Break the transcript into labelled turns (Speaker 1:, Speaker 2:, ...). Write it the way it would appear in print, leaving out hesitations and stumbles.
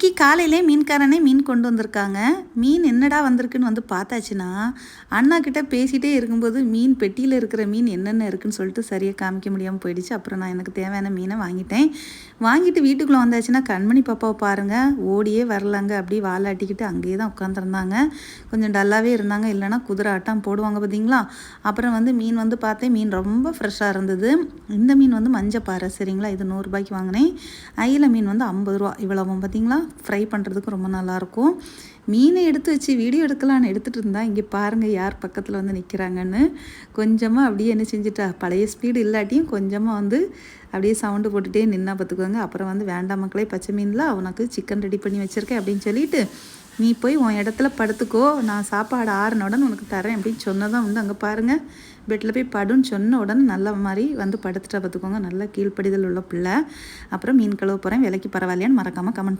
Speaker 1: அன்னைக்கு காலையிலே மீன்காரனே மீன் கொண்டு வந்திருக்காங்க. மீன் என்னடா வந்திருக்குன்னு வந்து பார்த்தாச்சுன்னா, அண்ணா கிட்ட பேசிகிட்டே இருக்கும்போது மீன் பெட்டியில் இருக்கிற மீன் என்னென்ன இருக்குன்னு சொல்லிட்டு சரியாக காமிக்க முடியாமல் போயிடுச்சு. அப்புறம் நான் எனக்கு தேவையான மீனை வாங்கிட்டேன். வாங்கிட்டு வீட்டுக்குள்ளே வந்தாச்சுன்னா கண்மணி பாப்பாவை பாருங்கள், ஓடியே வரலாங்க. அப்படியே வாலாட்டிக்கிட்டு அங்கேயே தான் உட்காந்துருந்தாங்க. கொஞ்சம் டல்லாகவே இருந்தாங்க. இல்லைனா குதிரை ஆட்டம் போடுவாங்க பார்த்தீங்களா. அப்புறம் வந்து மீன் வந்து பார்த்தேன், மீன் ரொம்ப ஃப்ரெஷ்ஷாக இருந்தது. இந்த மீன் வந்து மஞ்சப்பாறை, சரிங்களா. இது 100 ரூபாய்க்கு வாங்கினேன். அயில மீன் வந்து 50 ரூபா. இவ்வளவும் பார்த்தீங்களா. ஃப்ரை பண்ணுறதுக்கு ரொம்ப நல்லாயிருக்கும். மீனை எடுத்து வச்சு வீடியோ எடுக்கலான்னு எடுத்துகிட்டு இருந்தால் இங்கே பாருங்கள் யார் பக்கத்தில் வந்து நிற்கிறாங்கன்னு. கொஞ்சமாக அப்படியே என்ன செஞ்சுட்டா, பழைய ஸ்பீடு இல்லாட்டியும் கொஞ்சமாக வந்து அப்படியே சவுண்டு போட்டுகிட்டே நின்னா பார்த்துக்குவாங்க. அப்புறம் வந்து வேண்டாம் மக்களே, பச்சை மீனில் உனக்கு சிக்கன் ரெடி பண்ணி வச்சுருக்கேன் அப்படின்னு சொல்லிட்டு, நீ போய் உன் இடத்துல படுத்துக்கோ, நான் சாப்பாடு ஆறின உடனே உனக்கு தரேன் அப்படின்னு சொன்னதான் வந்து அங்கே பாருங்கள் பெட்டில் போய் படுன்னு சொன்ன உடனே நல்ல மாதிரி வந்து படுத்துட்டா பார்த்துக்கோங்க. நல்லா கீழ்ப்படிதல் உள்ள பிள்ளை. அப்புறம் மீன் கழுவ போகிறேன், விலைக்கு பரவாயில்லையான்னு மறக்காமல் கமெண்ட் பண்ணுங்க.